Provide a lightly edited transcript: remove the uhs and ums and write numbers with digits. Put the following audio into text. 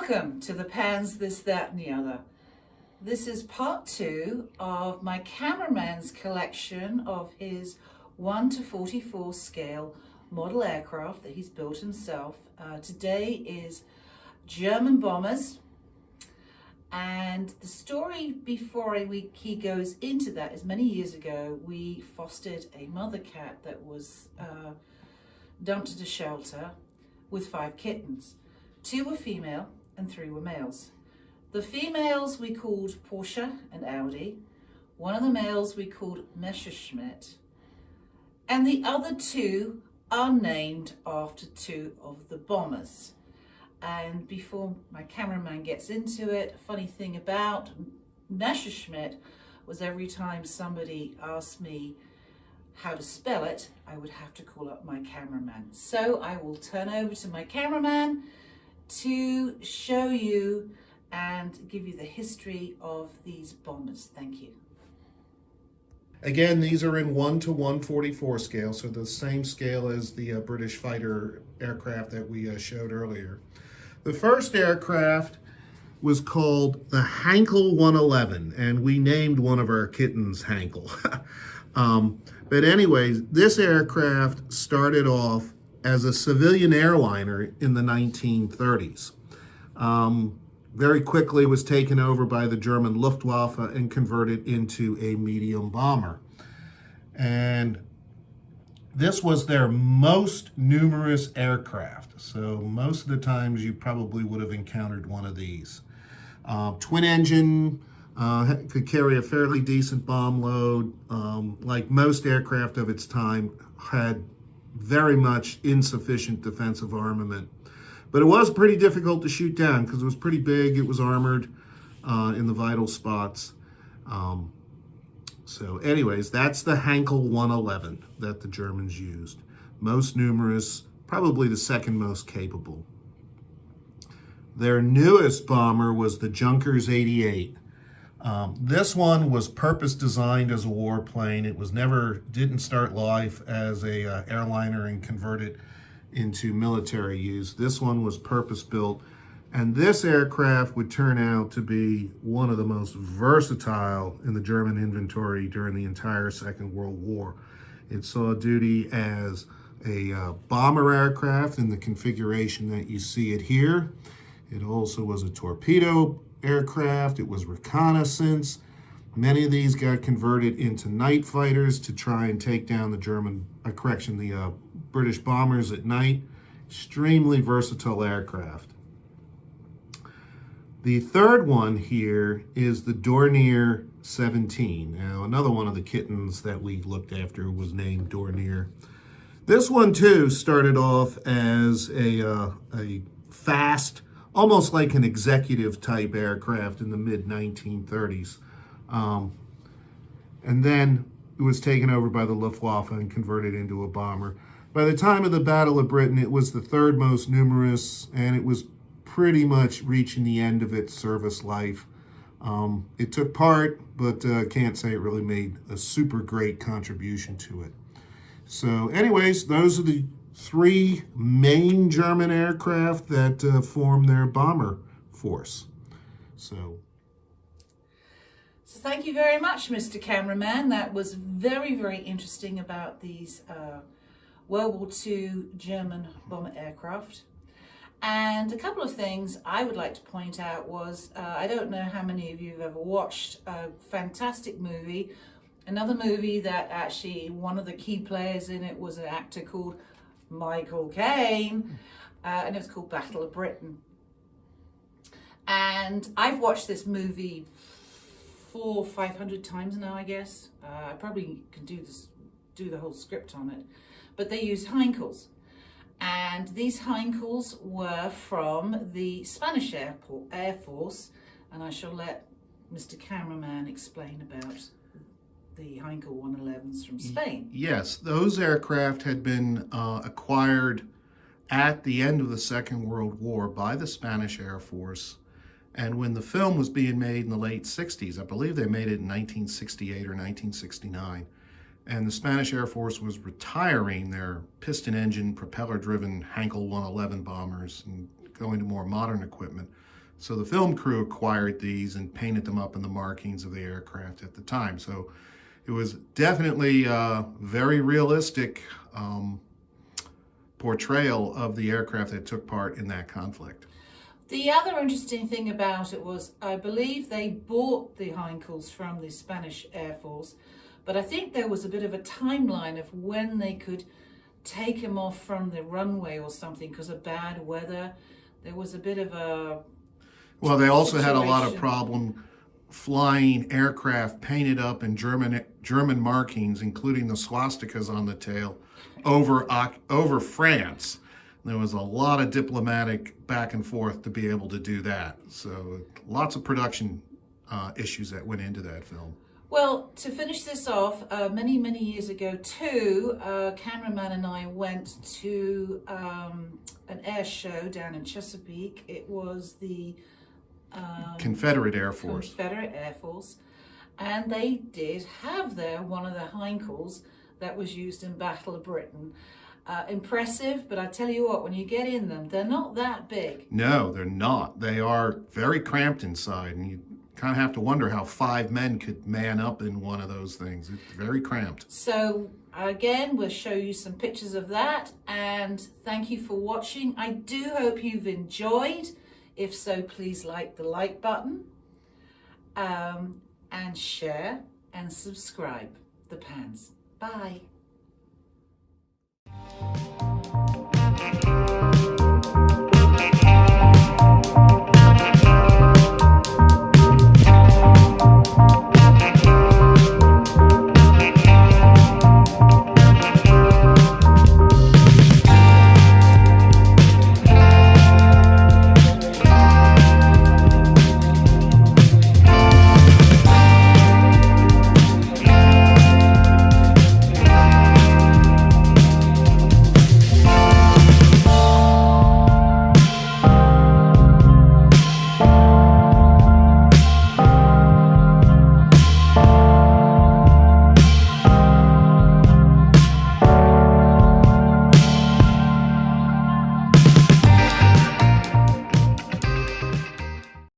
Welcome to the Pans This, That and the Other. This is part 2 of my cameraman's collection of his 1:44 scale model aircraft that he's built himself. Today is German bombers, and the story before he goes into that is many years ago we fostered a mother cat that was dumped at a shelter with 5 kittens. 2 were female and 3 were males. The females we called Porsche and Audi. One of the males we called Messerschmitt. And the other 2 are named after 2 of the bombers. And before my cameraman gets into it, a funny thing about Messerschmitt was every time somebody asked me how to spell it, I would have to call up my cameraman. So I will turn over to my cameraman to show you and give you the history of these bombers. Thank you. Again, these are in 1:144 scale, so the same scale as the British fighter aircraft that we showed earlier. The first aircraft was called the Heinkel 111, and we named one of our kittens Heinkel. But anyways, this aircraft started off as a civilian airliner in the 1930s. Very quickly was taken over by the German Luftwaffe and converted into a medium bomber. And this was their most numerous aircraft. So most of the times you probably would have encountered one of these. Twin engine, could carry a fairly decent bomb load. Like most aircraft of its time, had very much insufficient defensive armament. But it was pretty difficult to shoot down because it was pretty big, it was armored in the vital spots. So anyways, that's the Heinkel 111 that the Germans used. Most numerous, probably the second most capable. Their newest bomber was the Junkers 88. This one was purpose designed as a warplane. It was didn't start life as a airliner and converted into military use. This one was purpose built, and this aircraft would turn out to be one of the most versatile in the German inventory during the entire Second World War. It saw duty as a bomber aircraft in the configuration that you see it here. It also was a torpedo aircraft. It was reconnaissance. Many of these got converted into night fighters to try and take down the British bombers at night. Extremely versatile aircraft. The third one here is the Dornier 17. Now, another one of the kittens that we looked after was named Dornier. This one too started off as a fast, almost like an executive type aircraft in the mid-1930s. And then it was taken over by the Luftwaffe and converted into a bomber. By the time of the Battle of Britain, it was the third most numerous, and it was pretty much reaching the end of its service life. It took part, but can't say it really made a super great contribution to it. So anyways, those are the 3 main German aircraft that form their bomber force. So Thank you very much, Mr. Cameraman. That was very, very interesting about these World War II German bomber aircraft. And a couple of things I would like to point out was, I don't know how many of you have ever watched a fantastic movie, another movie that actually one of the key players in it was an actor called Michael Caine, and it was called Battle of Britain. And I've watched this movie 400 or 500 times now, I guess. I probably can do the whole script on it. But they use Heinkels. And these Heinkels were from the Spanish Air Force. And I shall let Mr. Cameraman explain about the Heinkel 111s from Spain. Yes, those aircraft had been acquired at the end of the Second World War by the Spanish Air Force. And when the film was being made in the late 60s, I believe they made it in 1968 or 1969, and the Spanish Air Force was retiring their piston engine, propeller-driven Heinkel 111 bombers and going to more modern equipment. So the film crew acquired these and painted them up in the markings of the aircraft at the time. So it was definitely a very realistic portrayal of the aircraft that took part in that conflict. The other interesting thing about it was, I believe they bought the Heinkel's from the Spanish Air Force, but I think there was a bit of a timeline of when they could take them off from the runway or something because of bad weather. There was a bit of a Well, they also had a lot of situation. problem flying aircraft painted up in German markings, including the swastikas on the tail, over France. There was a lot of diplomatic back and forth to be able to do that. So lots of production issues that went into that film. Well, to finish this off, many, many years ago too, a cameraman and I went to an air show down in Chesapeake. It was the Confederate Air Force. Confederate Air Force, and they did have there one of the Heinkel's that was used in Battle of Britain. Impressive, but I tell you what, when you get in them, they're not that big. No, they're not. They are very cramped inside, and you kind of have to wonder how 5 men could man up in one of those things. It's very cramped. So again, we'll show you some pictures of that, and thank you for watching. I do hope you've enjoyed. If so, please like the like button, and share and subscribe. The Pans. Bye.